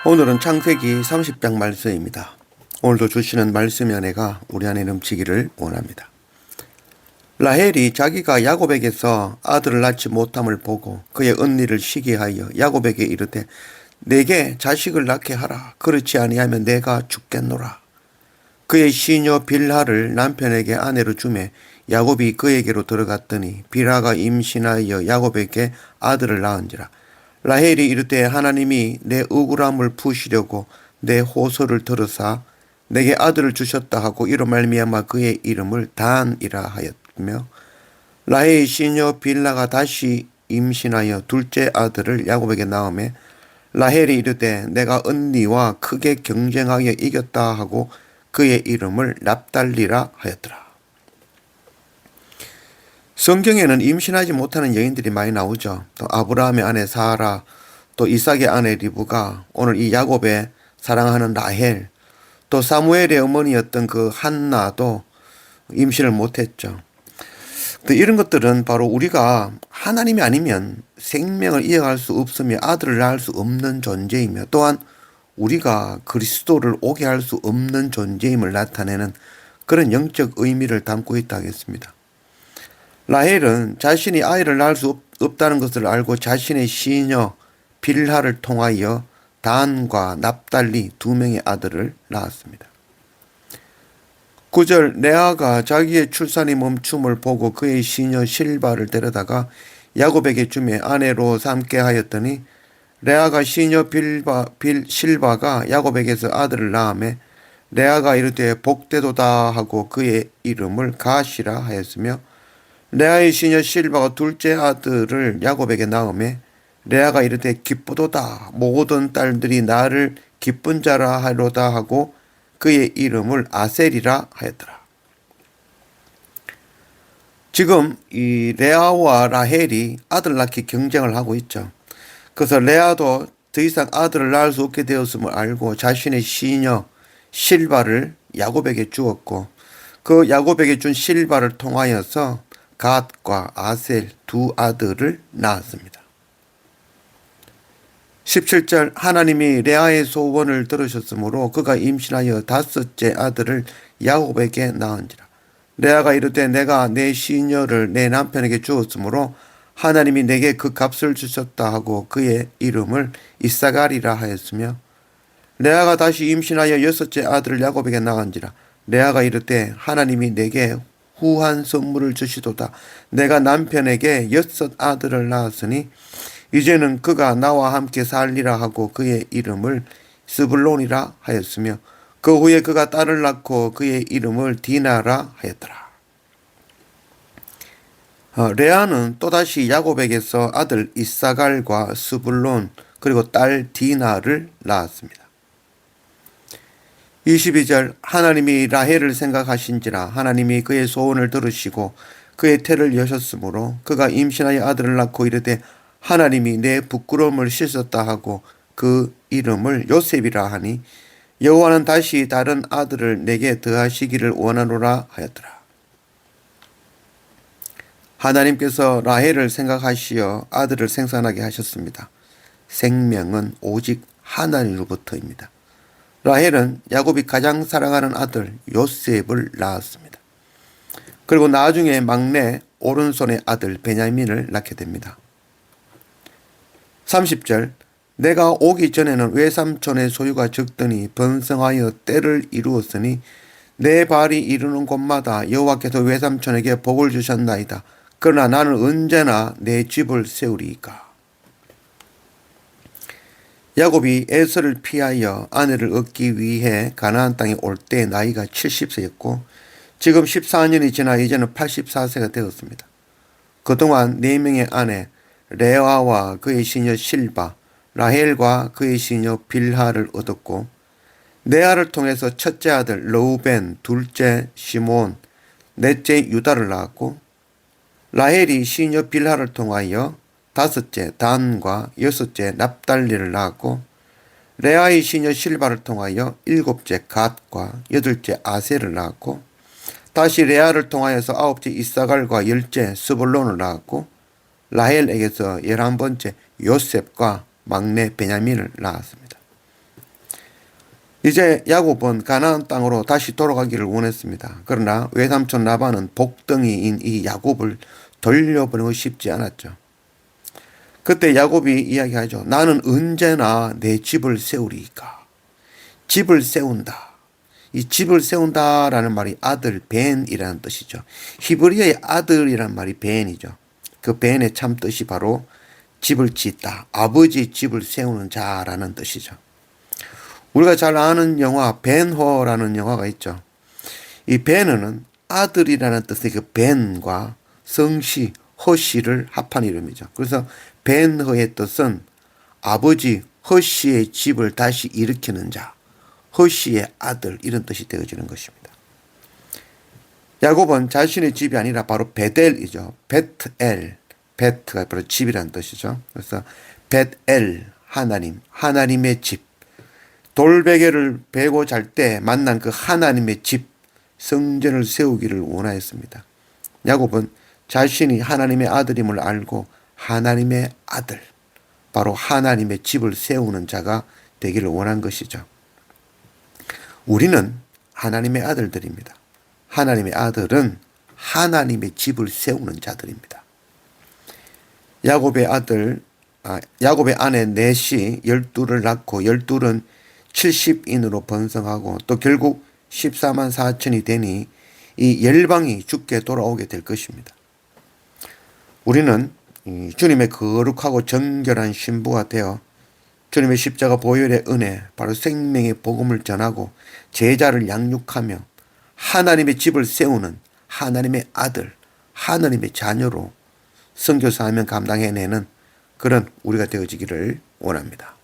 오늘은 창세기 30장 말씀입니다. 오늘도 주시는 말씀의 은혜가 우리 안에 넘치기를 원합니다. 라헬이 자기가 야곱에게서 아들을 낳지 못함을 보고 그의 언니를 시기하여 야곱에게 이르되 내게 자식을 낳게 하라. 그렇지 아니하면 내가 죽겠노라. 그의 시녀 빌하를 남편에게 아내로 주매 야곱이 그에게로 들어갔더니 빌하가 임신하여 야곱에게 아들을 낳은지라. 라헬이 이르되 하나님이 내 억울함을 푸시려고 내 호소를 들으사 내게 아들을 주셨다 하고 이로 말미암아 그의 이름을 단이라 하였으며 라헬의 시녀 빌하가 다시 임신하여 둘째 아들을 야곱에게 낳으매 라헬이 이르되 내가 언니와 크게 경쟁하여 이겼다 하고 그의 이름을 납달리라 하였더라. 성경에는 임신하지 못하는 여인들이 많이 나오죠. 또 아브라함의 아내 사라, 또 이삭의 아내 리브가, 오늘 이 야곱의 사랑하는 라헬, 또 사무엘의 어머니였던 그 한나도 임신을 못했죠. 또 이런 것들은 바로 우리가 하나님이 아니면 생명을 이어갈 수 없으며 아들을 낳을 수 없는 존재이며 또한 우리가 그리스도를 오게 할 수 없는 존재임을 나타내는 그런 영적 의미를 담고 있다 하겠습니다. 라헬은 자신이 아이를 낳을 수 없다는 것을 알고 자신의 시녀 빌하를 통하여 단과 납달리 두 명의 아들을 낳았습니다. 9절 레아가 자기의 출산이 멈춤을 보고 그의 시녀 실바를 데려다가 야곱에게 주매 아내로 삼게 하였더니 레아가 시녀 실바가 야곱에게서 아들을 낳으매 레아가 이르되 복되도다 하고 그의 이름을 가시라 하였으며 레아의 시녀 실바가 둘째 아들을 야곱에게 낳으매 레아가 이르되 기쁘도다 모든 딸들이 나를 기쁜 자라 하로다 하고 그의 이름을 아셀이라 하였더라. 지금 이 레아와 라헬이 아들 낳기 경쟁을 하고 있죠. 그래서 레아도 더 이상 아들을 낳을 수 없게 되었음을 알고 자신의 시녀 실바를 야곱에게 주었고 그 야곱에게 준 실바를 통하여서 갓과 아셀 두 아들을 낳았습니다. 17절 하나님이 레아의 소원을 들으셨으므로 그가 임신하여 다섯째 아들을 야곱에게 낳은지라. 레아가 이르되 내가 내 시녀를 내 남편에게 주었으므로 하나님이 내게 그 값을 주셨다 하고 그의 이름을 이사갈이라 하였으며 레아가 다시 임신하여 여섯째 아들을 야곱에게 낳은지라. 레아가 이르되 하나님이 내게 후한 선물을 주시도다. 내가 남편에게 여섯 아들을 낳았으니 이제는 그가 나와 함께 살리라 하고 그의 이름을 스불론이라 하였으며 그 후에 그가 딸을 낳고 그의 이름을 디나라 하였더라. 레아는 또다시 야곱에게서 아들 이사갈과 스불론 그리고 딸 디나를 낳았습니다. 22절 하나님이 라헬을 생각하신지라 하나님이 그의 소원을 들으시고 그의 태를 여셨으므로 그가 임신하여 아들을 낳고 이르되 하나님이 내 부끄러움을 씻었다 하고 그 이름을 요셉이라 하니 여호와는 다시 다른 아들을 내게 더하시기를 원하노라 하였더라. 하나님께서 라헬을 생각하시어 아들을 생산하게 하셨습니다. 생명은 오직 하나님으로부터입니다. 라헬은 야곱이 가장 사랑하는 아들 요셉을 낳았습니다. 그리고 나중에 막내 오른손의 아들 베냐민을 낳게 됩니다. 30절 내가 오기 전에는 외삼촌의 소유가 적더니 번성하여 때를 이루었으니 내 발이 이르는 곳마다 여호와께서 외삼촌에게 복을 주셨나이다. 그러나 나는 언제나 내 집을 세우리이까. 야곱이 에서를 피하여 아내를 얻기 위해 가나안 땅에 올 때 나이가 70세였고 지금 14년이 지나 이제는 84세가 되었습니다. 그동안 4명의 아내 레아와 그의 시녀 실바, 라헬과 그의 시녀 빌하를 얻었고 레아를 통해서 첫째 아들 르우벤, 둘째 시몬, 넷째 유다를 낳았고 라헬이 시녀 빌하를 통하여 다섯째 단과 여섯째 납달리를 낳았고 레아의 시녀 실바를 통하여 일곱째 갓과 여덟째 아셀을 낳았고 다시 레아를 통하여서 아홉째 이사갈과 열째 스불론을 낳았고 라헬에게서 11번째 요셉과 막내 베냐민을 낳았습니다. 이제 야곱은 가나안 땅으로 다시 돌아가기를 원했습니다. 그러나 외삼촌 라반은 복덩이인 이 야곱을 돌려보내고 싶지 않았죠. 그때 야곱이 이야기하죠. 나는 언제나 내 집을 세우리이까. 집을 세운다. 이 집을 세운다라는 말이 아들 벤이라는 뜻이죠. 히브리어의 아들이라는 말이 벤이죠. 그 벤의 참 뜻이 바로 집을 짓다. 아버지 집을 세우는 자라는 뜻이죠. 우리가 잘 아는 영화 벤허라는 영화가 있죠. 이 벤허는 아들이라는 뜻의 그 벤과 성씨 허씨를 합한 이름이죠. 그래서 벤허의 뜻은 아버지 허씨의 집을 다시 일으키는 자, 허씨의 아들 이런 뜻이 되어지는 것입니다. 야곱은 자신의 집이 아니라 바로 베델이죠. 베트엘, 베트가 바로 집이라는 뜻이죠. 그래서 베델 하나님, 하나님의 집. 돌베개를 베고 잘 때 만난 그 하나님의 집, 성전을 세우기를 원하였습니다. 야곱은 자신이 하나님의 아들임을 알고 하나님의 아들, 바로 하나님의 집을 세우는 자가 되기를 원한 것이죠. 우리는 하나님의 아들들입니다. 하나님의 아들은 하나님의 집을 세우는 자들입니다. 야곱의 아내 넷이 12를 낳고 12은 70인으로 번성하고 또 결국 14만 4천이 되니 이 열방이 주께 돌아오게 될 것입니다. 우리는 주님의 거룩하고 정결한 신부가 되어 주님의 십자가 보혈의 은혜, 바로 생명의 복음을 전하고 제자를 양육하며 하나님의 집을 세우는 하나님의 아들, 하나님의 자녀로 선교 사명 감당해내는 그런 우리가 되어지기를 원합니다.